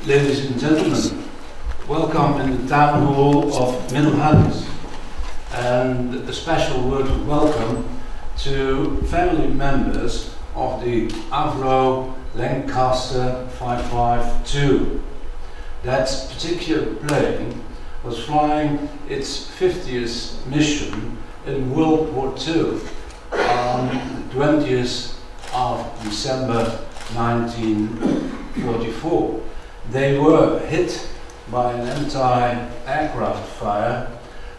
Ladies and gentlemen, welcome in the town hall of Middelharnis, and a special word of welcome to family members of the Avro Lancaster 552. That particular plane was flying its 50th mission in World War II on the 20th of December 1944. They were hit by an anti-aircraft fire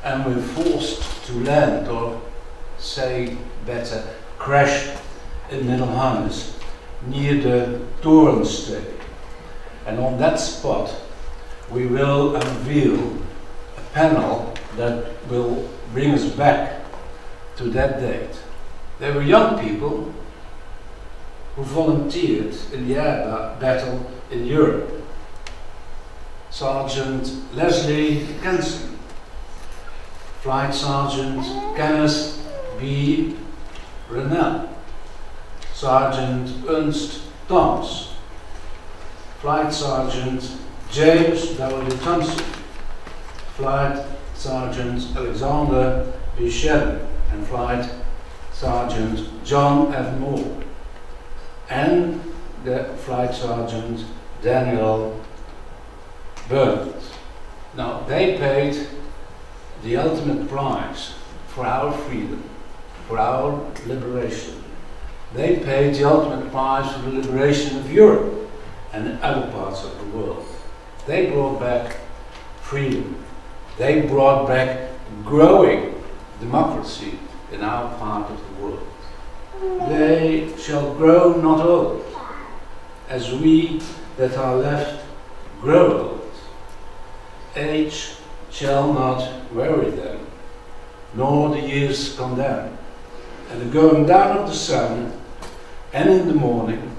and were forced to land, or say better, crash in Middelharnis near the Torenstee. And on that spot we will unveil a panel that will bring us back to that date. They were young people who volunteered in the air battle in Europe. Sergeant Leslie Kenson, Flight Sergeant Kenneth B. Rennell, Sergeant Ernst Thomas, Flight Sergeant James W. Thompson, Flight Sergeant Alexander B. Shedden, and Flight Sergeant John F. Moore, and the Flight Sergeant Daniel Burnett. Now, they paid the ultimate price for our freedom, for our liberation. They paid the ultimate price for the liberation of Europe and other parts of the world. They brought back freedom. They brought back growing democracy in our part of the world. They shall grow not old, as we that are left grow old. Age shall not weary them, nor the years condemn. And the going down of the sun, and in the morning,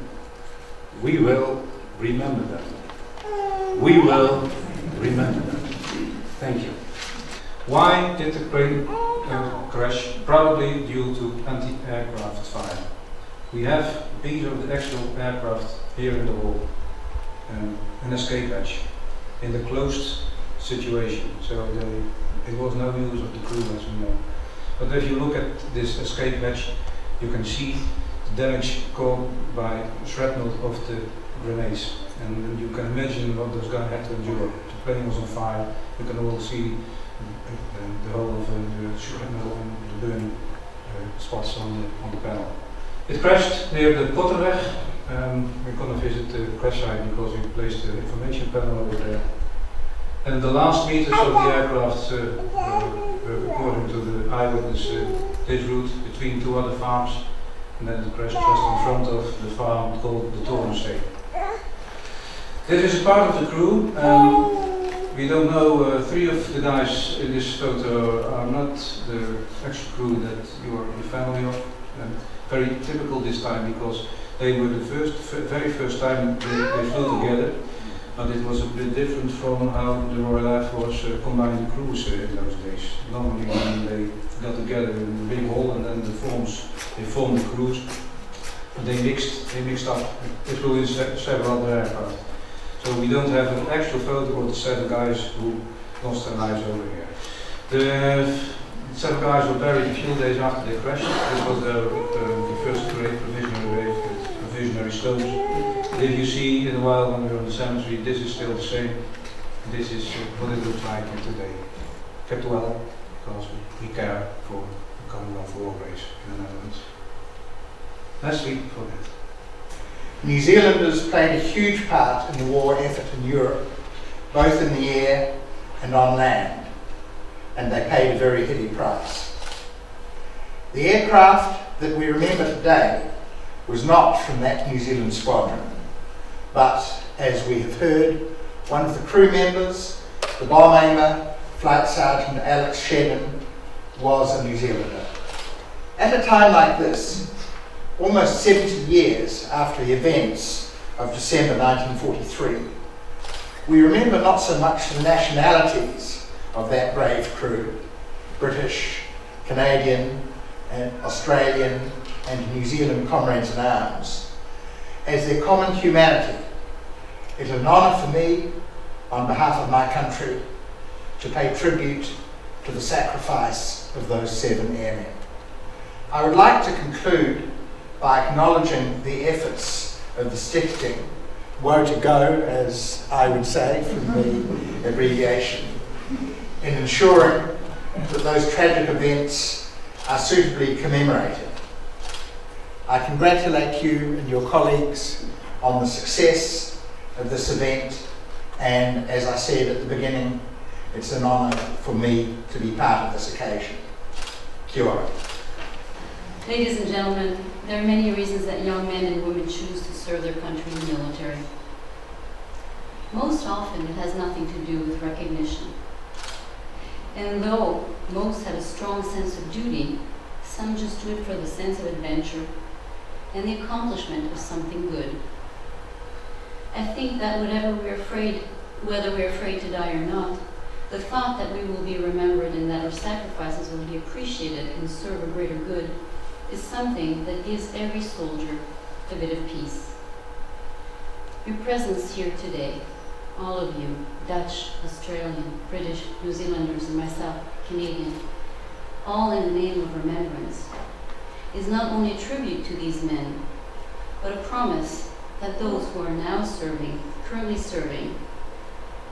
we will remember them. We will remember them. Thank you. Why did the plane crash? Probably due to anti-aircraft fire. We have a piece of the actual aircraft here in the hall, an escape hatch in the closed situation, so it was no use of the crew, as we know. But if you look at this escape hatch, you can see the damage caused by shrapnel of the grenades, and you can imagine what those guys had to endure. The plane was on fire. You can all see the whole of the shrapnel and the burning spots on the panel. It crashed near the Potterweg. We're going to visit the crash site because we placed the information panel over there. And the last meters of the aircraft, according to the eyewitness, this route between two other farms, and then it crashed just in front of the farm called the Torenstee. This is a part of the crew. We don't know, three of the guys in this photo are not the actual crew that you are the family of. And very typical this time, because they were the very first time they flew together. But it was a bit different from how the Royal Air Force combined the crews in those days. Normally when they got together in the big hall and then they formed the crews, but they mixed up. They flew in several other aircraft. So we don't have an actual photo of the 7 guys who lost their lives over here. The 7 guys were buried a few days after they crashed. This was the first great provisionary grave with provisionary stones. If you see in a while when we're on the cemetery, this is still the same. This is what it looks like today. Kept well, because we care for the coming of war graves in the Netherlands. Leslie, for that. New Zealanders played a huge part in the war effort in Europe, both in the air and on land, and they paid a very heavy price. The aircraft that we remember today was not from that New Zealand squadron, but, as we have heard, one of the crew members, the bomb aimer, Flight Sergeant Alex Shedden, was a New Zealander. At a time like this, almost 70 years after the events of December 1943, we remember not so much the nationalities of that brave crew, British, Canadian, and Australian and New Zealand comrades in arms, as their common humanity It is an honour for me, on behalf of my country, to pay tribute to the sacrifice of those 7 airmen. I would like to conclude by acknowledging the efforts of the Stichting, woe to go, as I would say from the abbreviation, in ensuring that those tragic events are suitably commemorated. I congratulate you and your colleagues on the success of this event, and as I said at the beginning, it's an honour for me to be part of this occasion. Kia ora. Ladies and gentlemen, there are many reasons that young men and women choose to serve their country in the military. Most often it has nothing to do with recognition. And though most have a strong sense of duty, some just do it for the sense of adventure and the accomplishment of something good. I think that whether we're afraid to die or not, the thought that we will be remembered and that our sacrifices will be appreciated and serve a greater good is something that gives every soldier a bit of peace. Your presence here today, all of you, Dutch, Australian, British, New Zealanders, and myself, Canadian, all in the name of remembrance, is not only a tribute to these men, but a promise that those who are now serving, currently serving,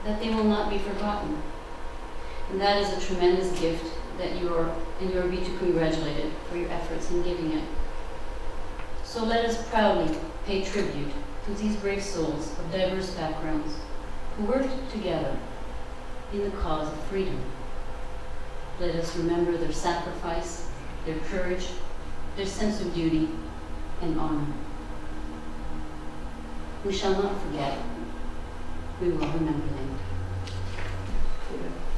that they will not be forgotten. And that is a tremendous gift that you are to be congratulated for your efforts in giving it. So let us proudly pay tribute to these brave souls of diverse backgrounds who worked together in the cause of freedom. Let us remember their sacrifice, their courage, their sense of duty and honor. We shall not forget. We will remember them.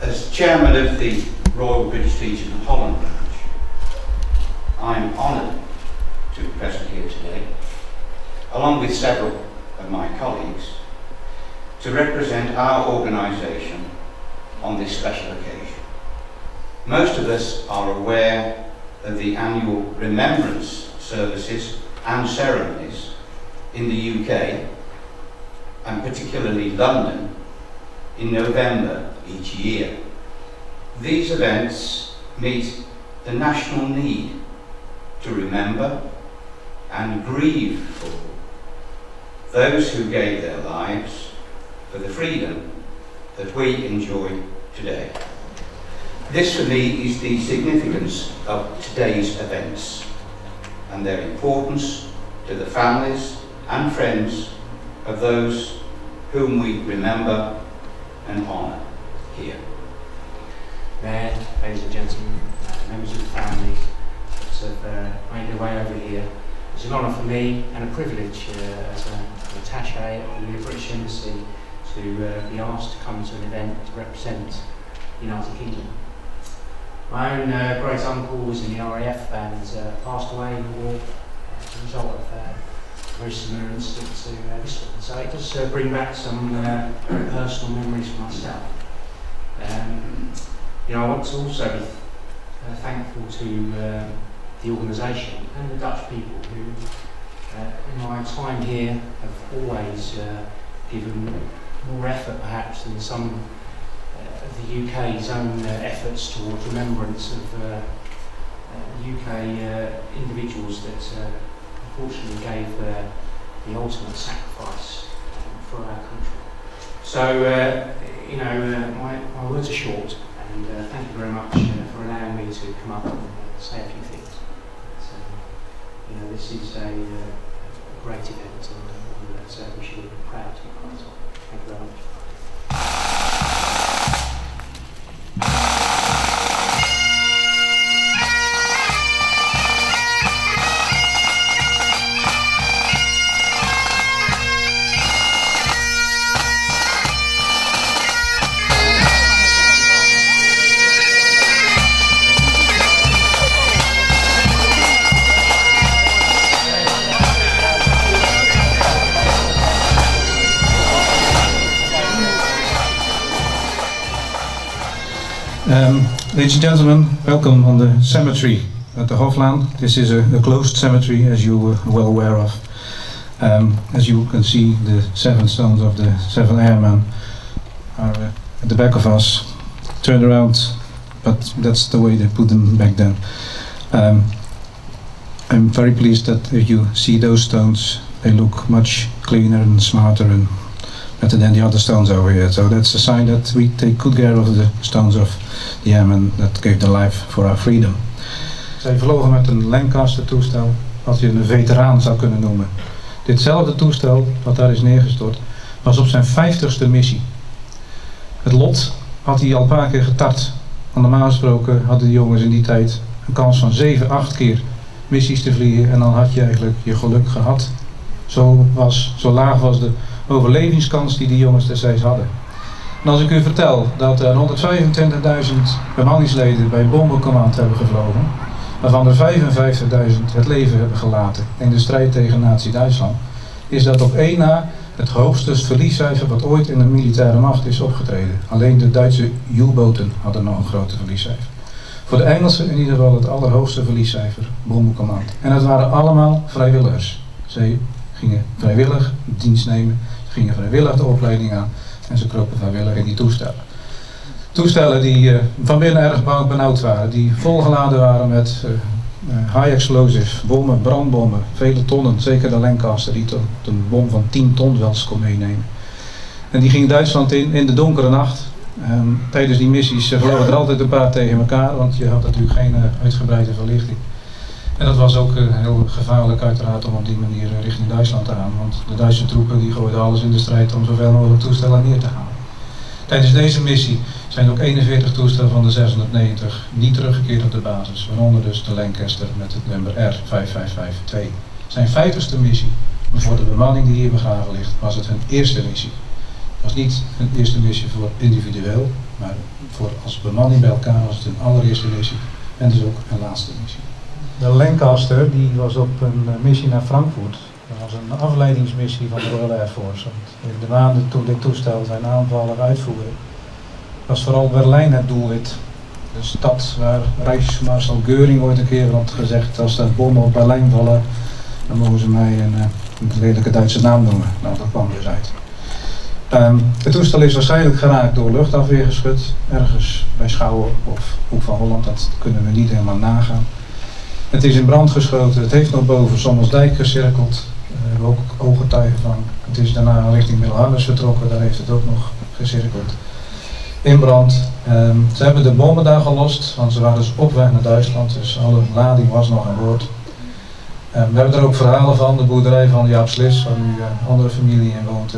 As chairman of the Royal British Legion Holland branch, I am honoured to be present here today, along with several of my colleagues, to represent our organisation on this special occasion. Most of us are aware of the annual remembrance services and ceremonies in the UK, and particularly London, in November each year. These events meet the national need to remember and grieve for those who gave their lives for the freedom that we enjoy today. This for me is the significance of today's events and their importance to the families and friends of those whom we remember and honour here. Mayor, ladies and gentlemen, members of the family that have made their way over here. It's an honour for me and a privilege as an attaché at the British Embassy to be asked to come to an event to represent the United Kingdom. My own great uncle was in the RAF and passed away in the war as a result of a very similar incident to this one. So it does bring back some very personal memories for myself. I want to also be thankful to the organisation and the Dutch people who, in my time here, have always given more effort perhaps than some of the UK's own efforts towards remembrance of UK individuals that unfortunately gave the ultimate sacrifice for our country. So, my words are short, and thank you very much for allowing me to come up and say a few things. This is a great event, and so we should be proud to be part of it. Thank you very much. Ladies and gentlemen, welcome on the cemetery at the Hoflaan. This is a closed cemetery, as you were well aware of. As you can see, the 7 stones of the 7 airmen are at the back of us, turned around, but that's the way they put them back then. I'm very pleased that if you see those stones, they look much cleaner and smarter and better than the other stones over here. So that's a sign that we take good care of the stones of the airmen that gave their life for our freedom. Zij vlogen met een Lancaster toestel, wat je een veteraan zou kunnen noemen. Ditzelfde toestel, wat daar is neergestort, was op zijn 50ste missie. Het lot had hij al een paar keer getart. Normaal gesproken hadden die jongens in die tijd een kans van 7, 8 keer missies te vliegen en dan had je eigenlijk je geluk gehad. Zo laag was de overlevingskans die jongens destijds hadden. En als ik u vertel dat er 125.000 bemanningsleden bij Bombercommand hebben gevlogen, waarvan er 55.000 het leven hebben gelaten in de strijd tegen Nazi-Duitsland, is dat op één na het hoogste verliescijfer wat ooit in de militaire macht is opgetreden. Alleen de Duitse U-boten hadden nog een groter verliescijfer. Voor de Engelsen in ieder geval het allerhoogste verliescijfer, Bombercommand. En dat waren allemaal vrijwilligers. Ze gingen vrijwillig dienst nemen, ze gingen vrijwillig de opleiding aan en ze kropen vrijwillig in die toestellen. Toestellen die van binnen erg benauwd waren, die volgeladen waren met high explosive bommen, brandbommen, vele tonnen, zeker de Lancaster die tot een bom van 10 ton wel eens kon meenemen. En die ging Duitsland in de donkere nacht. Tijdens die missies vlogen er altijd een paar tegen elkaar, want je had natuurlijk geen uitgebreide verlichting. En dat was ook heel gevaarlijk uiteraard om op die manier richting Duitsland te gaan, want de Duitse troepen die gooiden alles in de strijd om zoveel mogelijk toestellen neer te halen. Tijdens deze missie zijn ook 41 toestellen van de 690 niet teruggekeerd op de basis, waaronder dus de Lancaster met het nummer R5552. Zijn 50ste missie, maar voor de bemanning die hier begraven ligt, was het hun eerste missie. Het was niet hun eerste missie voor individueel, maar voor als bemanning bij elkaar was het hun allereerste missie en dus ook hun laatste missie. De Lancaster die was op een missie naar Frankfurt. Dat was een afleidingsmissie van de Royal Air Force. Want in de maanden toen dit toestel zijn aanvallen uitvoerde, was vooral Berlijn het doelwit. De stad waar Rijksmarschal Göring ooit een keer had gezegd, als er bommen op Berlijn vallen, dan mogen ze mij een redelijke Duitse naam noemen. Nou, dat kwam dus uit. Het toestel is waarschijnlijk geraakt door luchtafweergeschut, ergens bij Schouwen of Hoek van Holland, dat kunnen we niet helemaal nagaan. Het is in brand geschoten, het heeft nog boven Sommelsdijk gecirkeld, daar hebben we ook ooggetuigen van. Het is daarna richting Middelharnis vertrokken, daar heeft het ook nog gecirkeld. In brand. Ze hebben de bommen daar gelost, want ze waren dus op weg naar Duitsland, dus alle lading was nog aan boord. We hebben er ook verhalen van, de boerderij van Jaap Slis, waar nu een andere familie in woont.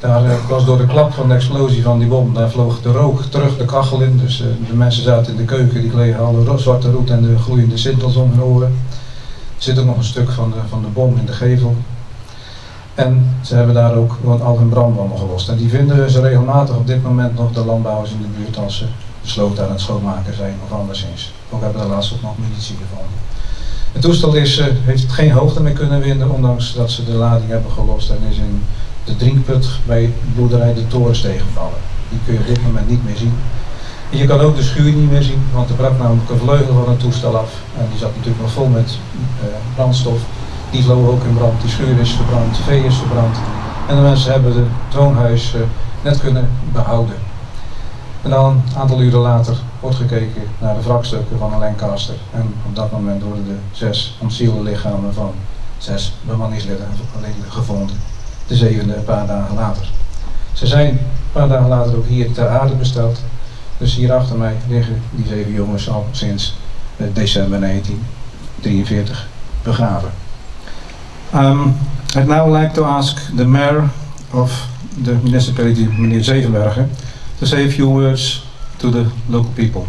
Daar was door de klap van de explosie van die bom, daar vloog de rook terug de kachel in. Dus de mensen zaten in de keuken, die kregen al de zwarte roet en de gloeiende sintels om hun oren. Er zit ook nog een stuk van de bom in de gevel. En ze hebben daar ook al hun brandbommen gelost. En die vinden ze regelmatig op dit moment nog de landbouwers in de buurt als ze de sloot aan het schoonmaken zijn of anderszins. Ook hebben we laatst ook nog munitie gevonden. Het toestel heeft geen hoogte meer kunnen winnen, ondanks dat ze de lading hebben gelost en is in de drinkput bij boerderij de Torenstee gevallen. Die kun je op dit moment niet meer zien. En je kan ook de schuur niet meer zien, want er brak namelijk een vleugel van het toestel af. En die zat natuurlijk nog vol met brandstof. Die vloog ook in brand, die schuur is verbrand, vee is verbrand. En de mensen hebben het woonhuis net kunnen behouden. En dan een aantal uren later wordt gekeken naar de wrakstukken van een Lancaster. En op dat moment worden de 6 ontzielde lichamen van 6 bemanningsleden gevonden. De 7e een paar dagen later. Ze zijn een paar dagen later ook hier ter aarde besteld. Dus hier achter mij liggen die 7 jongens al sinds december 1943 begraven. I'd now like to ask the mayor of the municipality, meneer Zevenbergen, to say a few words to the local people.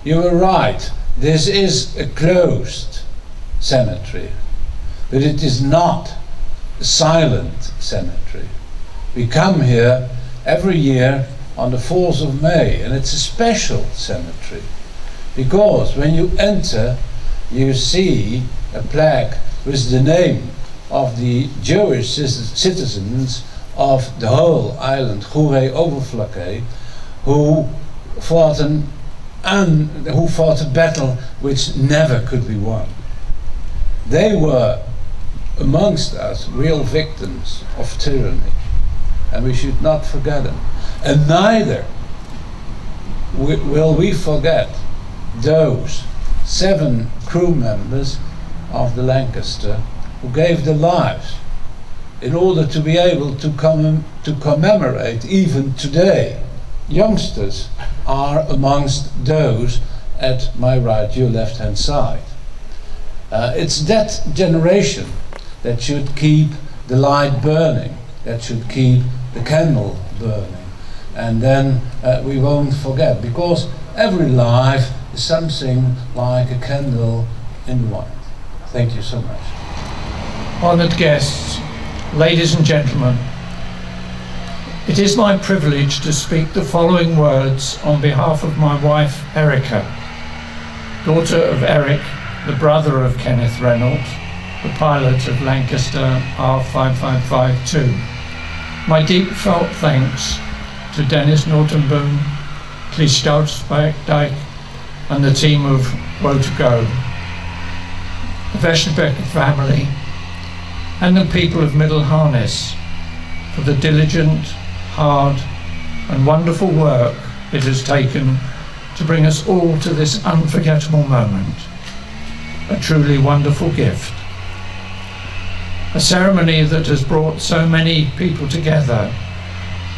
You were right. This is a closed cemetery, but it is not a silent cemetery. We come here every year on the 4th of May, and it's a special cemetery because when you enter, you see a plaque with the name of the Jewish citizens of the whole island, Goeree-Overflakkee, who fought a battle which never could be won. They were, amongst us, real victims of tyranny, and we should not forget them. And neither will we forget those 7 crew members of the Lancaster who gave their lives in order to be able to commemorate even today. Youngsters are amongst those at my right, your left-hand side. It's that generation that should keep the light burning, that should keep the candle burning, and then we won't forget, because every life is something like a candle in the wind. Thank you so much. Honoured guests, ladies and gentlemen, it is my privilege to speak the following words on behalf of my wife Erica, daughter of Eric, the brother of Kenneth Reynolds, the pilot of Lancaster R5552. My deep felt thanks to Dennis Nortonboom, Cleese Stoutsdijk and the team of Woe to Go, the Westerbecker family and the people of Middelharnis for the diligent, hard and wonderful work it has taken to bring us all to this unforgettable moment. A truly wonderful gift. A ceremony that has brought so many people together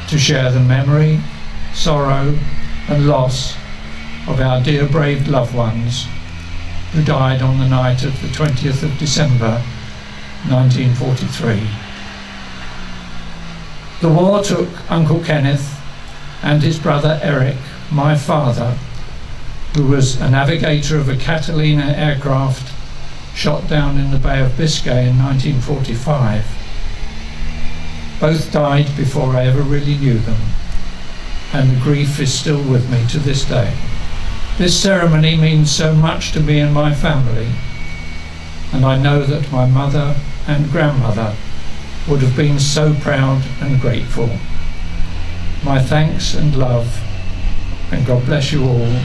to share the memory, sorrow and loss of our dear brave loved ones who died on the night of the 20th of December 1943. The war took Uncle Kenneth and his brother Eric, my father, who was a navigator of a Catalina aircraft shot down in the Bay of Biscay in 1945. Both died before I ever really knew them, and the grief is still with me to this day. This ceremony means so much to me and my family, and I know that my mother and grandmother would have been so proud and grateful. My thanks and love, and God bless you all,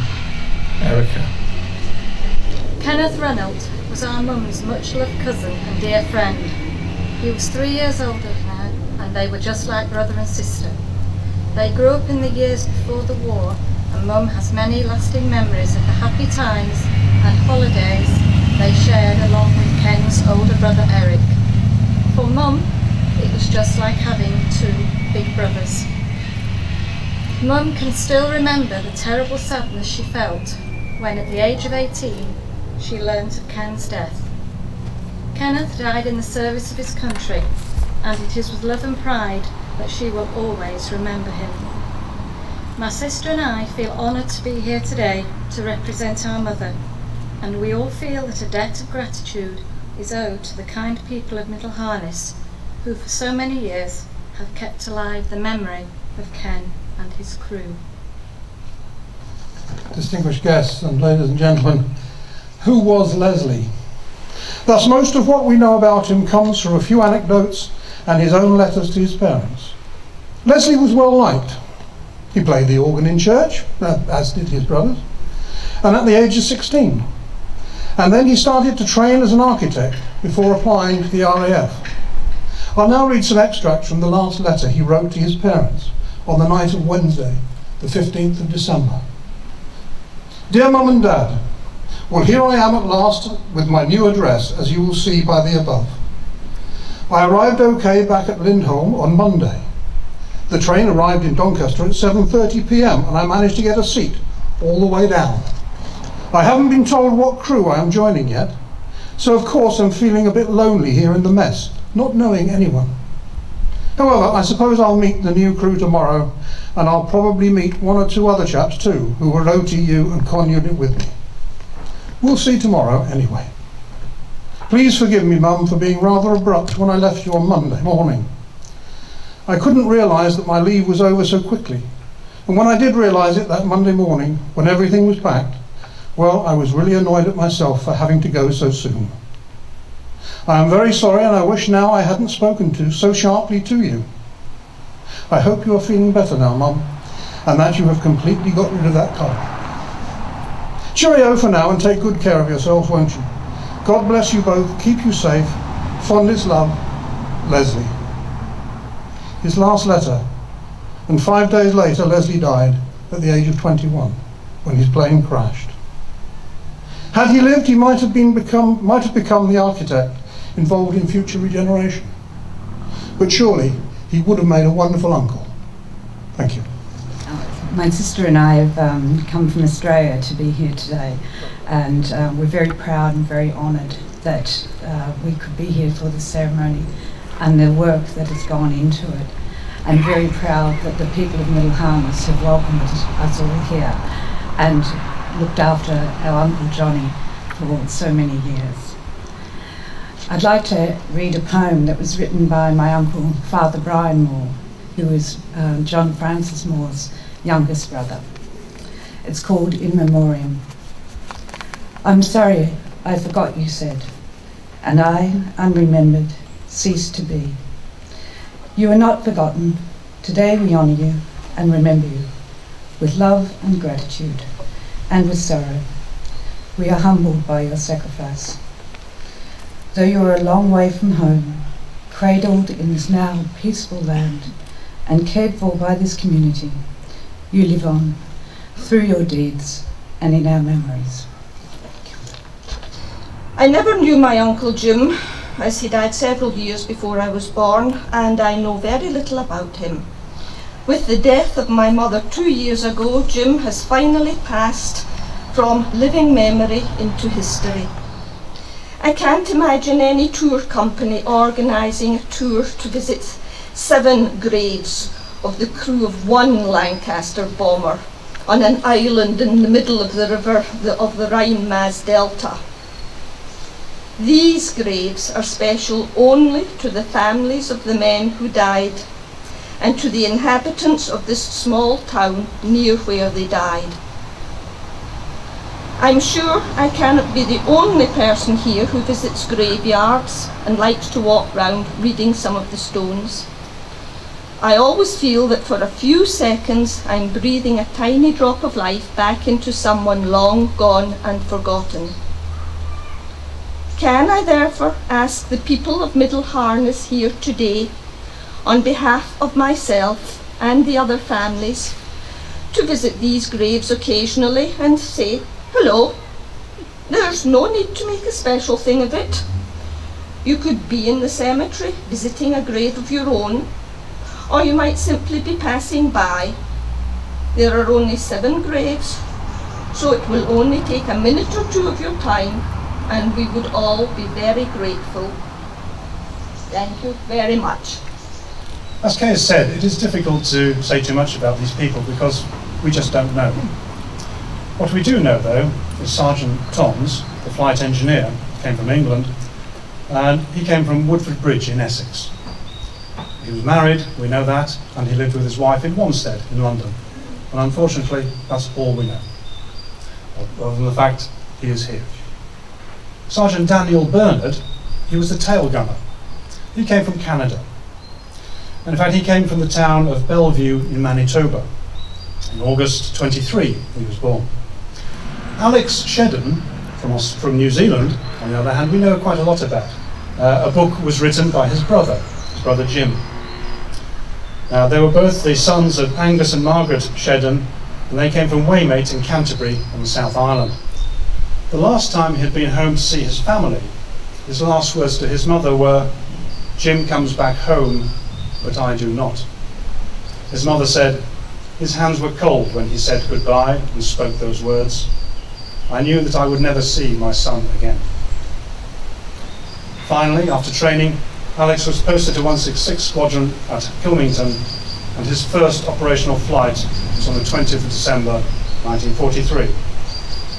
Erica. Kenneth Reynolds was our mum's much-loved cousin and dear friend. He was 3 years older than her, and they were just like brother and sister. They grew up in the years before the war, and Mum has many lasting memories of the happy times and holidays they shared along with Ken's older brother Eric. For Mum, it was just like having 2 big brothers. Mum can still remember the terrible sadness she felt when, at the age of 18, she learnt of Ken's death. Kenneth died in the service of his country, and it is with love and pride that she will always remember him. My sister and I feel honoured to be here today to represent our mother, and we all feel that a debt of gratitude is owed to the kind people of Middelharnis, who for so many years have kept alive the memory of Ken and his crew. Distinguished guests and ladies and gentlemen, who was Leslie? Thus, most of what we know about him comes from a few anecdotes and his own letters to his parents. Leslie was well liked. He played the organ in church, as did his brothers, and at the age of 16. And then he started to train as an architect before applying to the RAF. I'll now read some extracts from the last letter he wrote to his parents on the night of Wednesday, the 15th of December. Dear Mum and Dad, well, here I am at last with my new address, as you will see by the above. I arrived okay back at Lindholm on Monday. The train arrived in Doncaster at 7:30 p.m. and I managed to get a seat all the way down. I haven't been told what crew I am joining yet, so of course I'm feeling a bit lonely here in the mess, not knowing anyone. However, I suppose I'll meet the new crew tomorrow, and I'll probably meet 1 or 2 other chaps too, who were OTU and con unit with me. We'll see tomorrow anyway. Please forgive me, Mum, for being rather abrupt when I left you on Monday morning. I couldn't realise that my leave was over so quickly, and when I did realise it that Monday morning, when everything was packed, well, I was really annoyed at myself for having to go so soon. I am very sorry, and I wish now I hadn't spoken so sharply to you. I hope you are feeling better now, Mum, and that you have completely got rid of that cold. Cheerio for now, and take good care of yourselves, won't you? God bless you both, keep you safe. Fondest love, Leslie. His last letter, and 5 days later Leslie died at the age of 21 when his plane crashed. Had he lived, he might have become the architect involved in future regeneration. But surely he would have made a wonderful uncle. Thank you. My sister and I have come from Australia to be here today, and we're very proud and very honoured that we could be here for the ceremony and the work that has gone into it. I'm very proud that the people of Middelharnis have welcomed us all here and looked after our Uncle Johnny for so many years. I'd like to read a poem that was written by my uncle, Father Brian Moore, who is John Francis Moore's youngest brother. It's called In Memoriam. I'm sorry I forgot you said, and I, unremembered, ceased to be. You are not forgotten. Today we honour you and remember you with love and gratitude and with sorrow. We are humbled by your sacrifice. Though you are a long way from home, cradled in this now peaceful land and cared for by this community, you live on through your deeds and in our memories. I never knew my Uncle Jim, as he died several years before I was born, and I know very little about him. With the death of my mother 2 years ago, Jim has finally passed from living memory into history. I can't imagine any tour company organising a tour to visit 7 graves of the crew of 1 Lancaster bomber on an island in the middle of the river of the Rhine-Maas Delta. These graves are special only to the families of the men who died and to the inhabitants of this small town near where they died. I'm sure I cannot be the only person here who visits graveyards and likes to walk round reading some of the stones. I always feel that for a few seconds I'm breathing a tiny drop of life back into someone long gone and forgotten. Can I therefore ask the people of Middelharnis here today, on behalf of myself and the other families, to visit these graves occasionally and say, hello, there's no need to make a special thing of it. You could be in the cemetery visiting a grave of your own, or you might simply be passing by. There are only 7 graves, so it will only take a minute or 2 of your time, and we would all be very grateful. Thank you very much. As Kay has said, it is difficult to say too much about these people because we just don't know. What we do know, though, is Sergeant Toms, the flight engineer, came from England, and he came from Woodford Bridge in Essex. He was married, we know that, and he lived with his wife in Wanstead in London. And unfortunately, that's all we know, other than the fact he is here. Sergeant Daniel Bernard, he was the tail gunner. He came from Canada. And in fact, he came from the town of Bellevue in Manitoba. In August 23, he was born. Alex Shedden, from New Zealand, on the other hand, we know quite a lot about. A book was written by his brother Jim. Now, they were both the sons of Angus and Margaret Shedden, and they came from Waymate in Canterbury on the South Island. The last time he had been home to see his family, his last words to his mother were, "Jim comes back home, but I do not." His mother said, "His hands were cold when he said goodbye and spoke those words. I knew that I would never see my son again." Finally, after training, Alex was posted to 166 Squadron at Kilmington, and his first operational flight was on the 20th of December 1943.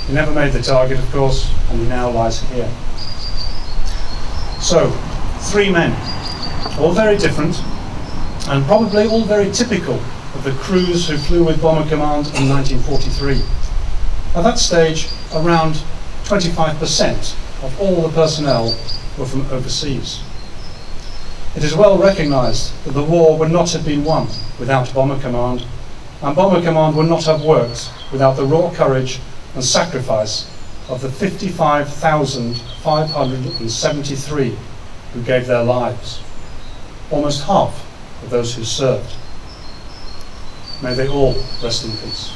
He never made the target, of course, and he now lies here. So, 3 men, all very different, and probably all very typical of the crews who flew with Bomber Command in 1943. At that stage, around 25% of all the personnel were from overseas. It is well recognised that the war would not have been won without Bomber Command, and Bomber Command would not have worked without the raw courage and sacrifice of the 55,573 who gave their lives, almost half of those who served. May they all rest in peace.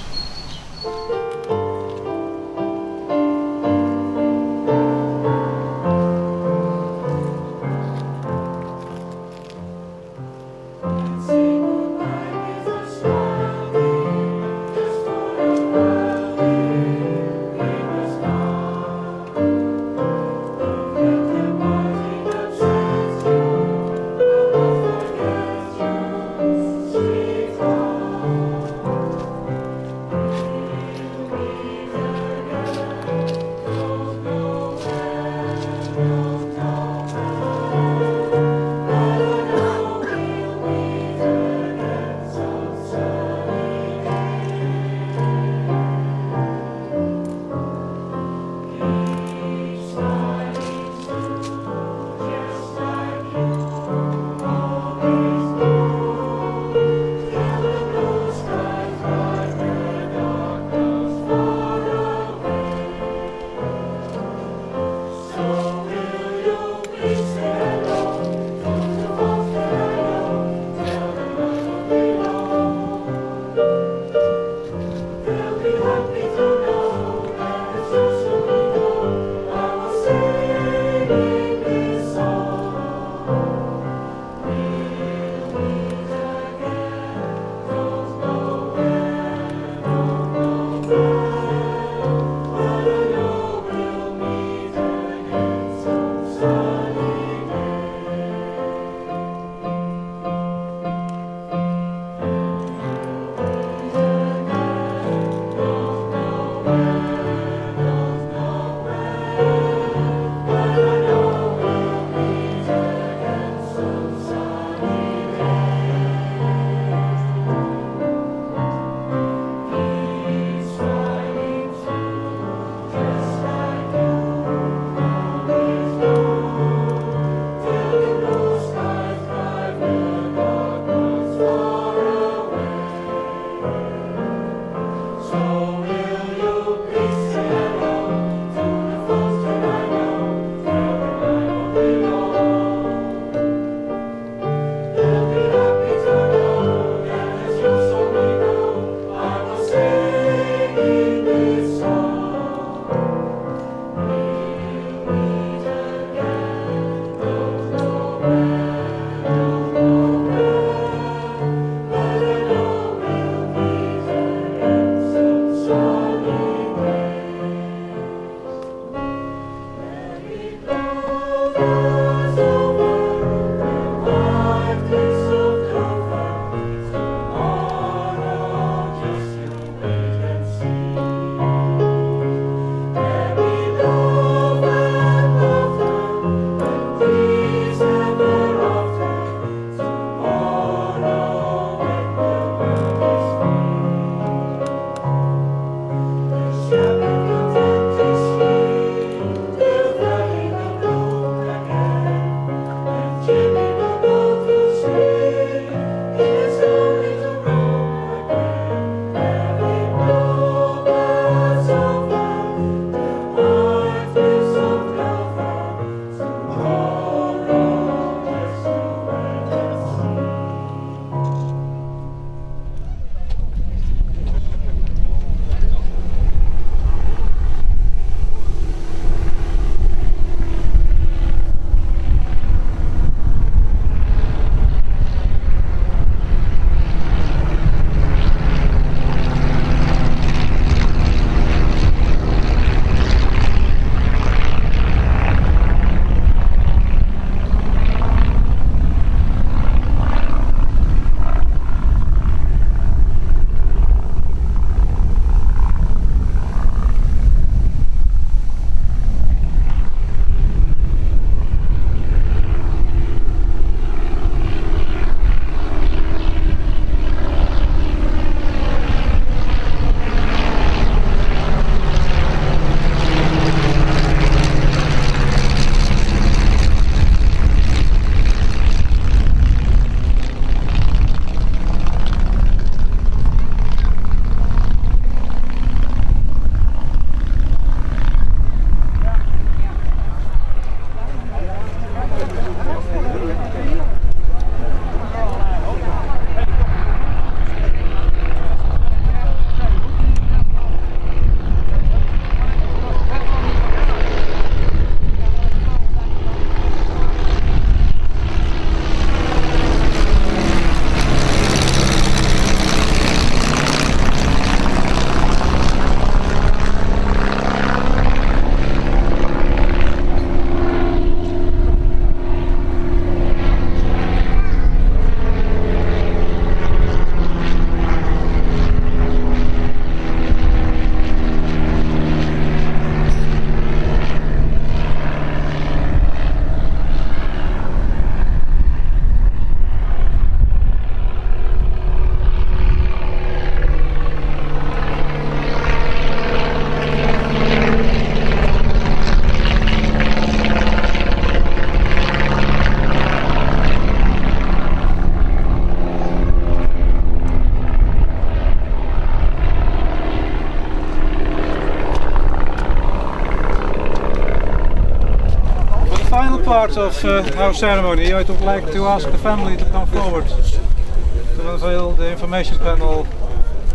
part of our ceremony, I would like to ask the family to come forward to unveil the information panel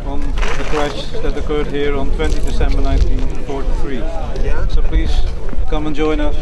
on the crash that occurred here on 20 December 1943. So please come and join us.